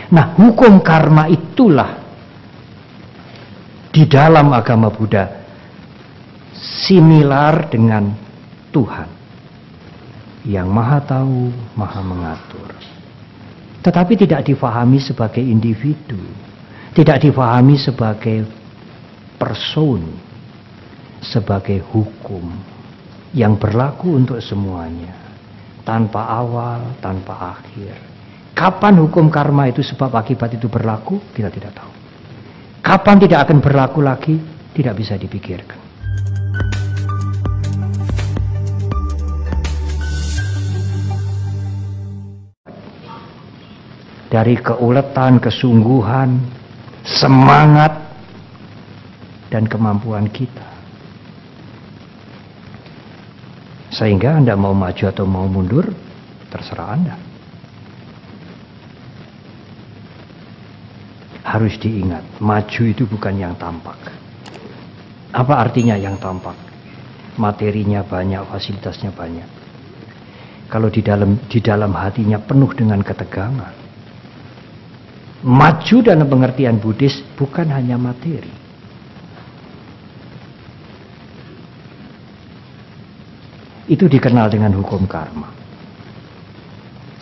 Nah, hukum karma itulah di dalam agama Buddha similar dengan Tuhan yang maha tahu, maha mengatur. Tetapi tidak difahami sebagai individu, tidak difahami sebagai person, sebagai hukum yang berlaku untuk semuanya, tanpa awal, tanpa akhir. Kapan hukum karma itu sebab akibat itu berlaku, kita tidak tahu. Kapan tidak akan berlaku lagi, tidak bisa dipikirkan. Dari keuletan, kesungguhan, semangat, dan kemampuan kita. Sehingga Anda mau maju atau mau mundur, terserah Anda. Harus diingat, maju itu bukan yang tampak. Apa artinya yang tampak? Materinya banyak, fasilitasnya banyak. Kalau di dalam hatinya penuh dengan ketegangan. Maju dalam pengertian Buddhis bukan hanya materi. Itu dikenal dengan hukum karma.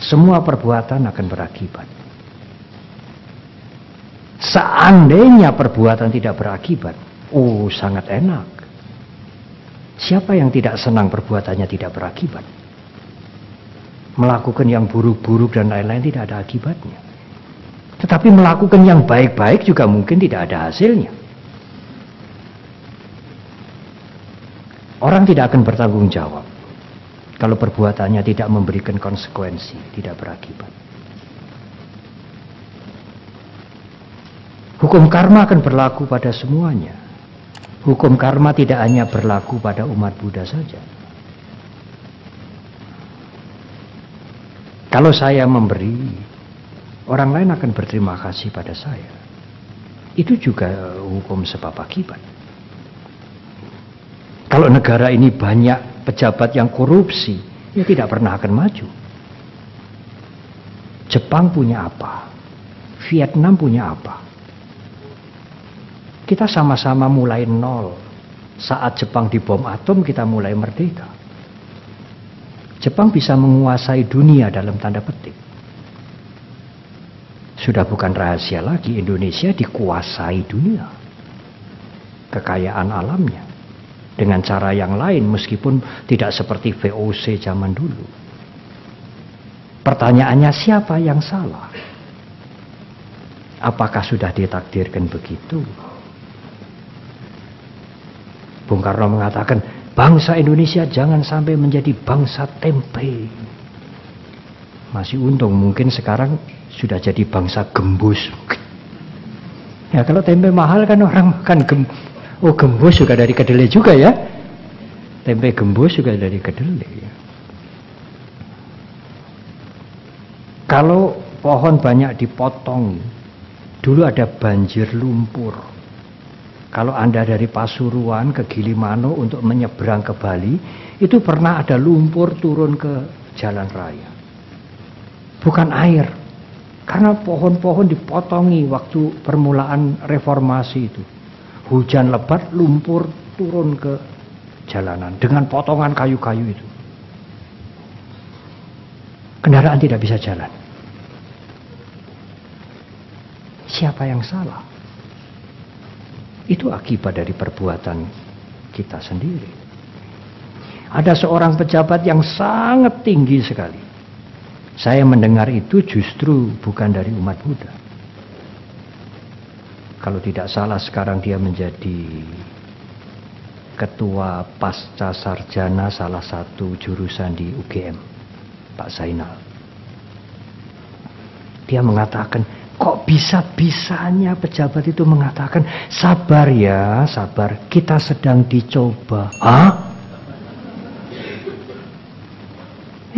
Semua perbuatan akan berakibat. Seandainya perbuatan tidak berakibat, sangat enak. Siapa yang tidak senang perbuatannya tidak berakibat? Melakukan yang buruk-buruk dan lain-lain tidak ada akibatnya. Tetapi melakukan yang baik-baik juga mungkin tidak ada hasilnya. Orang tidak akan bertanggung jawab kalau perbuatannya tidak memberikan konsekuensi, tidak berakibat. Hukum karma akan berlaku pada semuanya. Hukum karma tidak hanya berlaku pada umat Buddha saja. Kalau saya memberi, orang lain akan berterima kasih pada saya. Itu juga hukum sebab akibat. Kalau negara ini banyak pejabat yang korupsi, ya tidak pernah akan maju. Jepang punya apa? Vietnam punya apa? Kita sama-sama mulai nol. Saat Jepang dibom atom, kita mulai merdeka. Jepang bisa menguasai dunia dalam tanda petik. Sudah bukan rahasia lagi, Indonesia dikuasai dunia. Kekayaan alamnya. Dengan cara yang lain, meskipun tidak seperti VOC zaman dulu. Pertanyaannya, siapa yang salah? Apakah sudah ditakdirkan begitu? Bung Karno mengatakan, bangsa Indonesia jangan sampai menjadi bangsa tempe. Masih untung, mungkin sekarang sudah jadi bangsa gembus. Ya kalau tempe mahal kan orang makan gembus juga dari kedelai juga ya. Tempe gembus juga dari kedelai ya. Kalau pohon banyak dipotong, dulu ada banjir lumpur. Kalau Anda dari Pasuruan ke Gilimanuk untuk menyeberang ke Bali, itu pernah ada lumpur turun ke jalan raya. Bukan air. Karena pohon-pohon dipotongi waktu permulaan reformasi itu. Hujan lebat, lumpur turun ke jalanan dengan potongan kayu-kayu itu. Kendaraan tidak bisa jalan. Siapa yang salah? Itu akibat dari perbuatan kita sendiri. Ada seorang pejabat yang sangat tinggi sekali. Saya mendengar itu justru bukan dari umat Buddha. Kalau tidak salah sekarang dia menjadi ketua pasca sarjana salah satu jurusan di UGM, Pak Zainal. Dia mengatakan, kok bisa-bisanya pejabat itu mengatakan, sabar ya, sabar, kita sedang dicoba. Hah?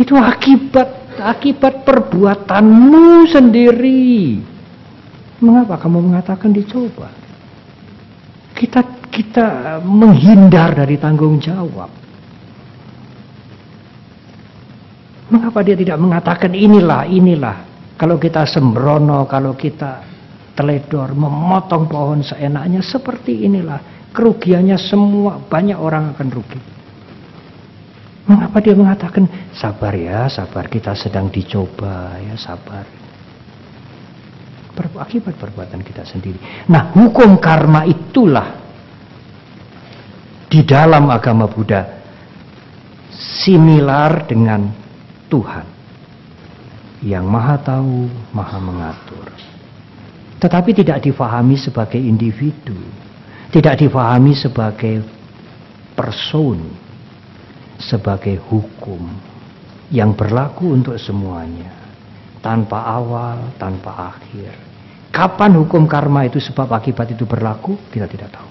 Itu akibat perbuatanmu sendiri. Mengapa kamu mengatakan dicoba? Kita menghindar dari tanggung jawab. Mengapa dia tidak mengatakan inilah Kalau kita sembrono, kalau kita teledor, memotong pohon seenaknya, seperti inilah kerugiannya semua, banyak orang akan rugi. Mengapa dia mengatakan sabar ya, sabar, kita sedang dicoba ya, sabar. Akibat perbuatan kita sendiri. Nah, hukum karma itulah di dalam agama Buddha similar dengan Tuhan yang maha tahu, maha mengatur. Tetapi tidak difahami sebagai individu, tidak difahami sebagai person, sebagai hukum yang berlaku untuk semuanya, tanpa awal, tanpa akhir. Kapan hukum karma itu sebab akibat itu berlaku, kita tidak tahu.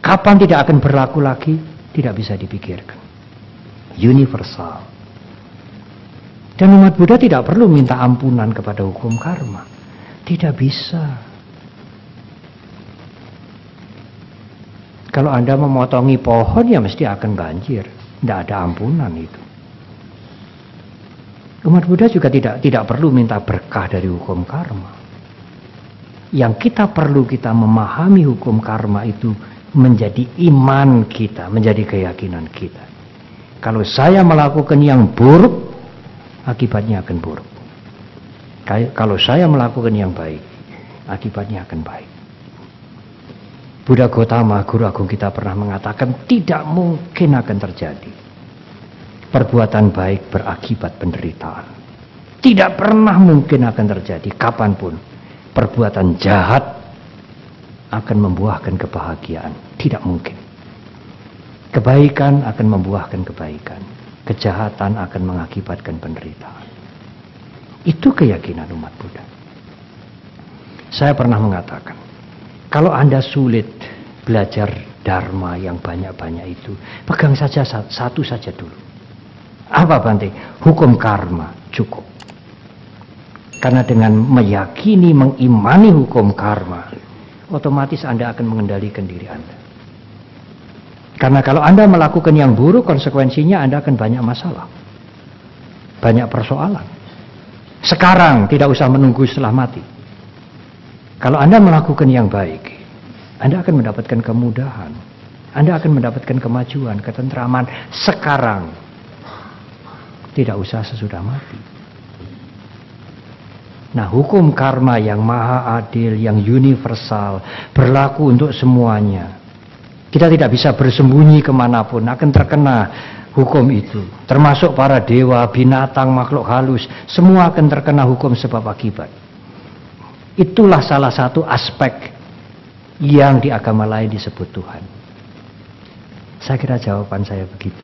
Kapan tidak akan berlaku lagi, tidak bisa dipikirkan. Universal. Dan umat Buddha tidak perlu minta ampunan kepada hukum karma. Tidak bisa. Kalau Anda memotongi pohon, ya mesti akan banjir. Tidak ada ampunan itu. Umat Buddha juga tidak perlu minta berkah dari hukum karma. Yang kita memahami hukum karma itu menjadi iman kita, menjadi keyakinan kita. Kalau saya melakukan yang buruk, akibatnya akan buruk. Kalau saya melakukan yang baik, akibatnya akan baik. Buddha Gautama, guru agung kita, pernah mengatakan tidak mungkin akan terjadi perbuatan baik berakibat penderitaan. Tidak pernah mungkin akan terjadi kapanpun perbuatan jahat akan membuahkan kebahagiaan. Tidak mungkin. Kebaikan akan membuahkan kebaikan. Kejahatan akan mengakibatkan penderitaan. Itu keyakinan umat Buddha. Saya pernah mengatakan, kalau Anda sulit belajar Dharma yang banyak-banyak itu, pegang saja satu saja dulu. Apa Bante? Hukum karma cukup. Karena dengan meyakini, mengimani hukum karma, otomatis Anda akan mengendalikan diri Anda. Karena kalau Anda melakukan yang buruk, konsekuensinya Anda akan banyak masalah. Banyak persoalan. Sekarang, tidak usah menunggu setelah mati. Kalau Anda melakukan yang baik, Anda akan mendapatkan kemudahan. Anda akan mendapatkan kemajuan, ketentraman sekarang. Tidak usah sesudah mati. Nah, hukum karma yang maha adil, yang universal, berlaku untuk semuanya. Kita tidak bisa bersembunyi kemanapun, akan terkena hukum itu. Termasuk para dewa, binatang, makhluk halus, semua akan terkena hukum sebab akibat. Itulah salah satu aspek yang di agama lain disebut Tuhan. Saya kira jawaban saya begitu.